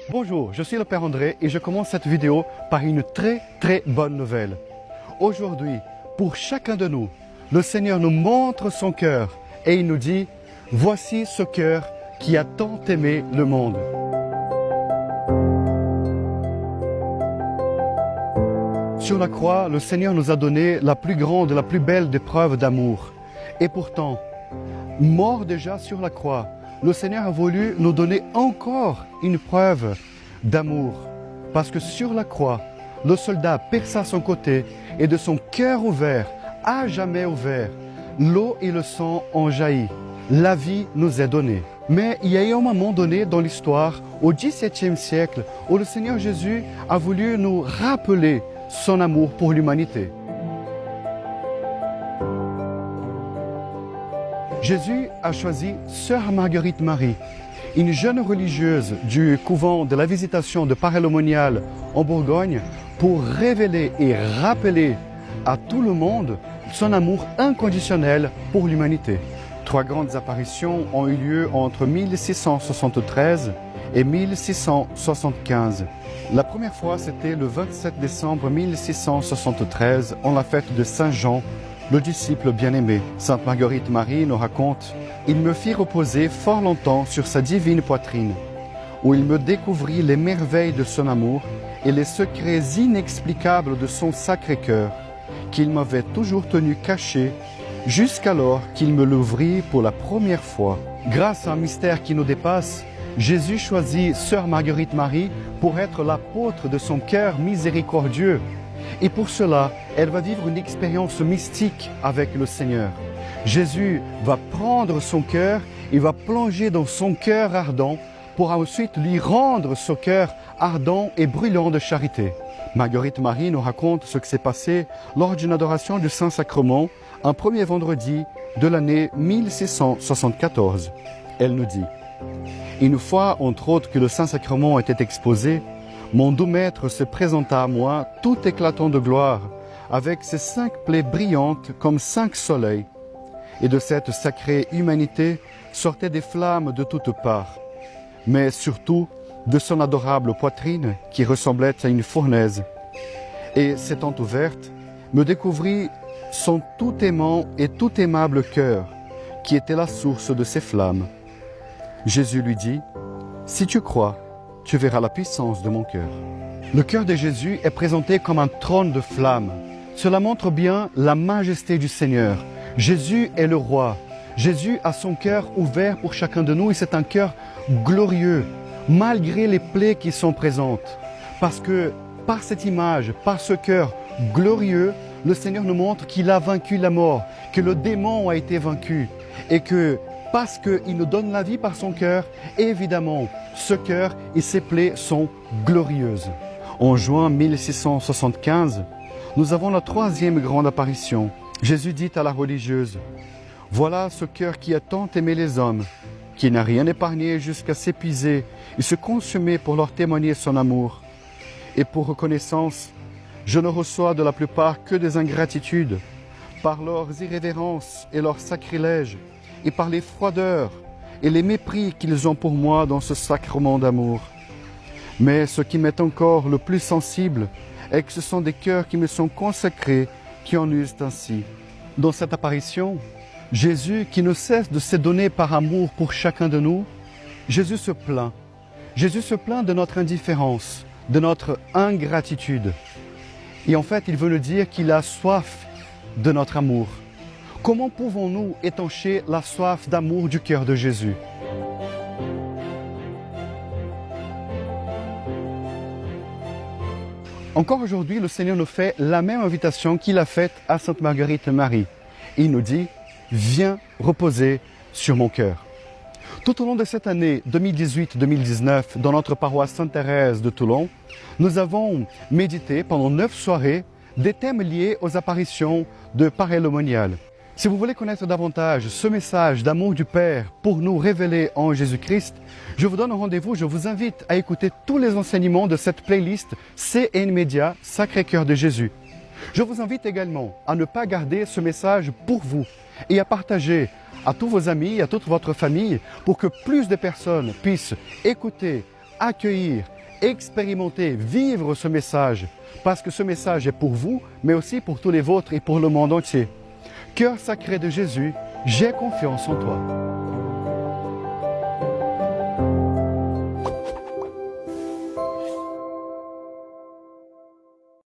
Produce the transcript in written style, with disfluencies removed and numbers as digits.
Bonjour, je suis le Père André et je commence cette vidéo par une très bonne nouvelle. Aujourd'hui, pour chacun de nous, le Seigneur nous montre son cœur et il nous dit « Voici ce cœur qui a tant aimé le monde ». Sur la croix, le Seigneur nous a donné la plus grande, la plus belle des preuves d'amour. Et pourtant, mort déjà sur la croix, le Seigneur a voulu nous donner encore une preuve d'amour. Parce que sur la croix, le soldat perça son côté et de son cœur ouvert, à jamais ouvert, l'eau et le sang ont jailli. La vie nous est donnée. Mais il y a eu un moment donné dans l'histoire, au XVIIe siècle, où le Seigneur Jésus a voulu nous rappeler son amour pour l'humanité. Jésus a choisi Sœur Marguerite Marie, une jeune religieuse du couvent de la Visitation de Paray-le-Monial en Bourgogne, pour révéler et rappeler à tout le monde son amour inconditionnel pour l'humanité. 3 grandes apparitions ont eu lieu entre 1673 et 1675. La première fois, c'était le 27 décembre 1673, en la fête de Saint Jean, le disciple bien-aimé. Sainte Marguerite Marie nous raconte « Il me fit reposer fort longtemps sur sa divine poitrine, où il me découvrit les merveilles de son amour et les secrets inexplicables de son sacré cœur, qu'il m'avait toujours tenu caché, jusqu'alors qu'il me l'ouvrit pour la première fois. » Grâce à un mystère qui nous dépasse, Jésus choisit Sœur Marguerite Marie pour être l'apôtre de son cœur miséricordieux. Et pour cela, elle va vivre une expérience mystique avec le Seigneur. Jésus va prendre son cœur et va plonger dans son cœur ardent pour ensuite lui rendre ce cœur ardent et brûlant de charité. Marguerite Marie nous raconte ce qui s'est passé lors d'une adoration du Saint-Sacrement, un premier vendredi de l'année 1674. Elle nous dit « Une fois, entre autres, que le Saint-Sacrement était exposé, mon doux maître se présenta à moi, tout éclatant de gloire, avec ses 5 plaies brillantes comme 5 soleils. Et de cette sacrée humanité sortaient des flammes de toutes parts, mais surtout de son adorable poitrine qui ressemblait à une fournaise. Et s'étant ouverte, me découvrit son tout aimant et tout aimable cœur, qui était la source de ces flammes. Jésus lui dit, « Si tu crois, tu verras la puissance de mon cœur. » Le cœur de Jésus est présenté comme un trône de flammes. Cela montre bien la majesté du Seigneur. Jésus est le roi. Jésus a son cœur ouvert pour chacun de nous et c'est un cœur glorieux, malgré les plaies qui sont présentes. Parce que par cette image, par ce cœur glorieux, le Seigneur nous montre qu'il a vaincu la mort, que le démon a été vaincu et que parce qu'il nous donne la vie par son cœur, évidemment, ce cœur et ses plaies sont glorieuses. En juin 1675, nous avons la 3e grande apparition. Jésus dit à la religieuse, « Voilà ce cœur qui a tant aimé les hommes, qui n'a rien épargné jusqu'à s'épuiser et se consumer pour leur témoigner son amour. Et pour reconnaissance, je ne reçois de la plupart que des ingratitudes, par leurs irrévérences et leurs sacrilèges, et par les froideurs et les mépris qu'ils ont pour moi dans ce sacrement d'amour. Mais ce qui m'est encore le plus sensible est que ce sont des cœurs qui me sont consacrés qui en usent ainsi. » Dans cette apparition, Jésus, qui ne cesse de se donner par amour pour chacun de nous, Jésus se plaint. Jésus se plaint de notre indifférence, de notre ingratitude. Et en fait, il veut nous dire qu'il a soif de notre amour. Comment pouvons-nous étancher la soif d'amour du cœur de Jésus? Encore aujourd'hui, le Seigneur nous fait la même invitation qu'il a faite à Sainte Marguerite Marie. Il nous dit « Viens reposer sur mon cœur ». Tout au long de cette année 2018-2019, dans notre paroisse Sainte-Thérèse de Toulon, nous avons médité pendant 9 soirées des thèmes liés aux apparitions de Paray-le-Monial. Si vous voulez connaître davantage ce message d'amour du Père pour nous révéler en Jésus-Christ, je vous donne un rendez-vous, je vous invite à écouter tous les enseignements de cette playlist CN Média Sacré-Cœur de Jésus. Je vous invite également à ne pas garder ce message pour vous et à partager à tous vos amis, à toute votre famille, pour que plus de personnes puissent écouter, accueillir expérimenter, vivre ce message, parce que ce message est pour vous, mais aussi pour tous les vôtres et pour le monde entier. Cœur sacré de Jésus, j'ai confiance en toi.